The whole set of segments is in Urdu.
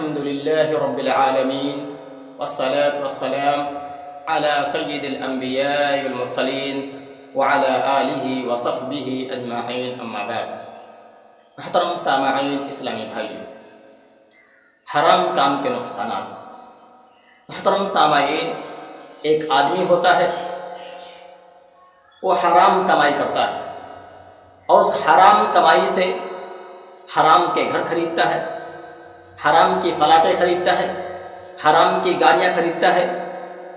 الحمد لله رب العالمين والصلاة والسلام على سيد الأنبياء والمرسلين وعلى آله وصحبه أجمعين أما بعد. محترم سامعین اسلامی بھائی، حرام کام کے نقصانات. محترم سامعین، ایک آدمی ہوتا ہے، وہ حرام کمائی کرتا ہے اور اس حرام کمائی سے حرام کے گھر خریدتا ہے، حرام کی فلاٹیں خریدتا ہے، حرام کی گاڑیاں خریدتا ہے،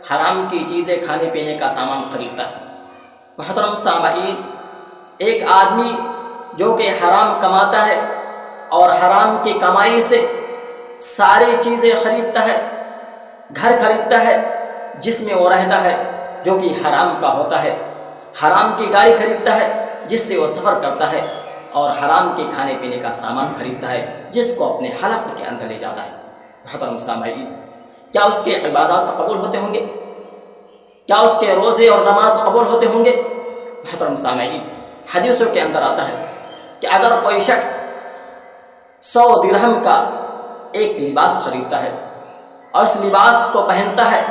حرام کی چیزیں کھانے پینے کا سامان خریدتا ہے. محترم سامعین، ایک آدمی جو کہ حرام کماتا ہے اور حرام کی کمائی سے ساری چیزیں خریدتا ہے، گھر خریدتا ہے جس میں وہ رہتا ہے جو کہ حرام کا ہوتا ہے، حرام کی گاڑی خریدتا ہے جس سے وہ سفر کرتا ہے، اور حرام کے کھانے پینے کا سامان خریدتا ہے جس کو اپنے حلق کے اندر لے جاتا ہے. محترم سامعین، کیا اس کے عبادات قبول ہوتے ہوں گے؟ کیا اس کے روزے اور نماز قبول ہوتے ہوں گے؟ محترم سامعین، حدیثوں کے اندر آتا ہے کہ اگر کوئی شخص 100 درہم کا ایک لباس خریدتا ہے اور اس لباس کو پہنتا ہے،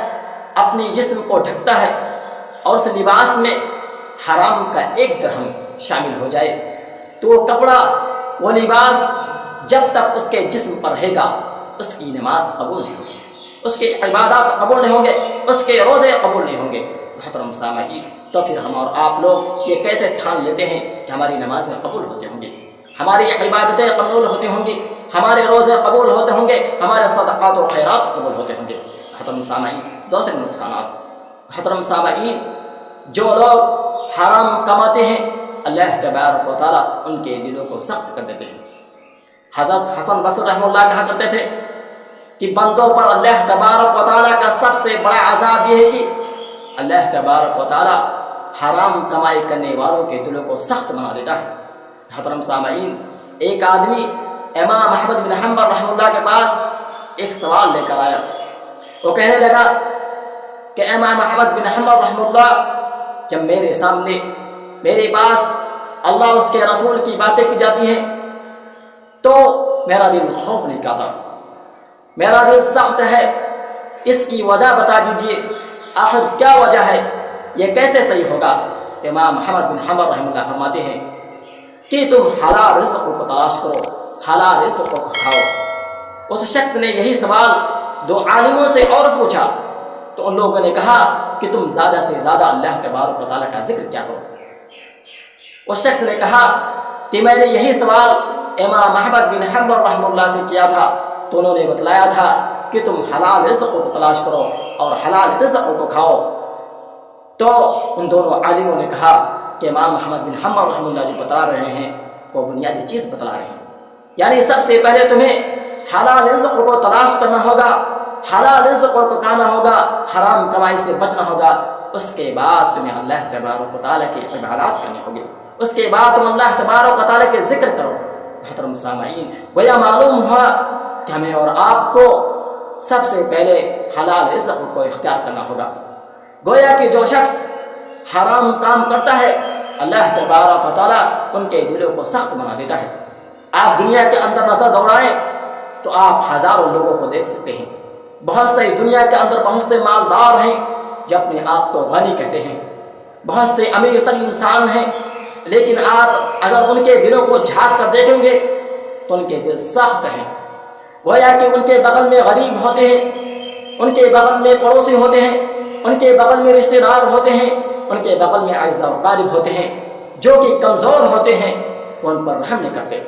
اپنی جسم کو ڈھکتا ہے، اور اس لباس میں حرام کا 1 درہم شامل ہو جائے، تو وہ کپڑا، وہ لباس جب تک اس کے جسم پر رہے گا اس کی نماز قبول نہیں ہوگی، اس کے عبادات قبول نہیں ہوں گے، اس کے روزے قبول نہیں ہوں گے. محترم سامعین، تو پھر ہم اور آپ لوگ یہ کیسے ٹھان لیتے ہیں کہ ہماری نمازیں قبول ہوتے ہوں گی، ہماری عبادتیں قبول ہوتی ہوں گی، ہمارے روزے قبول ہوتے ہوں گے، ہمارے صدقات و خیرات قبول ہوتے ہوں گے؟ محترم سامعین، دوسرے نقصانات. محترم سامعین، جو لوگ حرام کماتے ہیں اللہ تبارک و تعالیٰ ان کے دلوں کو سخت کر دیتے ہیں. حضرت حسن بصری رحمہ اللہ کہا کرتے تھے کہ بندوں پر اللہ تبارک و تعالیٰ کا سب سے بڑا عذاب یہ ہے کہ اللہ تبارک و تعالیٰ حرام کمائی کرنے والوں کے دلوں کو سخت بنا دیتا ہے. محترم سامعین، ایک آدمی امام احمد بن حنبل رحمہ اللہ کے پاس ایک سوال لے کر آیا. وہ کہنے لگا کہ امام احمد بن حنبل رحمہ اللہ، جب میرے سامنے میرے پاس اللہ اس کے رسول کی باتیں کی جاتی ہیں تو میرا دل خوف نہیں کھاتا، میرا دل سخت ہے. اس کی وجہ بتا دیجیے، آخر کیا وجہ ہے؟ یہ کیسے صحیح ہوگا؟ امام احمد بن حنبل رحمہ اللہ فرماتے ہیں کہ تم حلال رزق کو تلاش کرو، حلال رزق کو کھاؤ. اس شخص نے یہی سوال 2 عالموں سے اور پوچھا تو ان لوگوں نے کہا کہ تم زیادہ سے زیادہ اللہ تبارک و تعالیٰ کا ذکر کیا کرو. اس شخص نے کہا کہ میں نے یہی سوال امام احمد بن حنبل رحمہ اللہ سے کیا تھا تو انہوں نے بتلایا تھا کہ تم حلال رزق کو تلاش کرو اور حلال رزق کو کھاؤ. تو ان دونوں عالموں نے کہا کہ امام احمد بن حنبل رحمہ اللہ جو بتلا رہے ہیں وہ بنیادی چیز بتلا رہے ہیں، یعنی سب سے پہلے تمہیں حلال رزق کو تلاش کرنا ہوگا، حلال رزق کو کھانا ہوگا، حرام کمائی سے بچنا ہوگا. اس کے بعد تمہیں اللہ تبارک و تعالیٰ کی عبادات کرنی ہوگی، اس کے بعد تم اللہ تبارک و تعالیٰ کے ذکر کرو. محترم سامعین، گویا معلوم ہوا کہ ہمیں اور آپ کو سب سے پہلے حلال رزق کو اختیار کرنا ہوگا. گویا کہ جو شخص حرام کام کرتا ہے اللہ تبارک و تعالیٰ ان کے دلوں کو سخت بنا دیتا ہے. آپ دنیا کے اندر نظر دوڑائیں تو آپ ہزاروں لوگوں کو دیکھ سکتے ہیں. بہت سے اس دنیا کے اندر بہت سے مالدار ہیں جو اپنے آپ کو غنی کہتے ہیں، بہت سے امیر تر انسان ہیں، لیکن آپ اگر ان کے دلوں کو جھانک کر دیکھیں گے تو ان کے دل سخت ہیں. گویا کہ ان کے بغل میں غریب ہوتے ہیں، ان کے بغل میں پڑوسی ہوتے ہیں، ان کے بغل میں رشتہ دار ہوتے ہیں، ان کے بغل میں اعزاء و اقارب ہوتے ہیں جو کہ کمزور ہوتے ہیں. وہ ان پر رحم نہیں کرتے،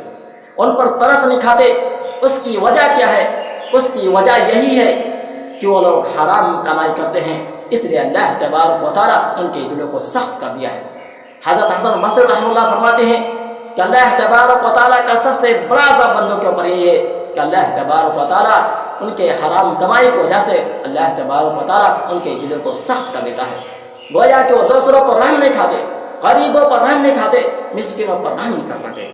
ان پر ترس نہیں کھاتے. اس کی وجہ کیا ہے؟ اس کی وجہ یہی ہے کہ وہ لوگ حرام کمائی کرتے ہیں، اس لیے اللہ تبارک و تعالیٰ ان کے دلوں کو سخت کر دیا ہے. حضرت حسن بصری رحمہ اللہ فرماتے ہیں کہ اللہ تبارک و تعالیٰ کا سب سے بڑا عذاب بندوں کے اوپر یہ ہے کہ اللہ تبارک و تعالیٰ ان کے حرام کمائی کی وجہ سے اللہ تبارک و تعالیٰ ان کے دلوں کو سخت کر دیتا ہے. گویا کہ وہ دوسروں کو رحم نہیں کھاتے، غریبوں پر رحم نہیں کھاتے، مسکینوں پر رحم نہیں کر پاتے.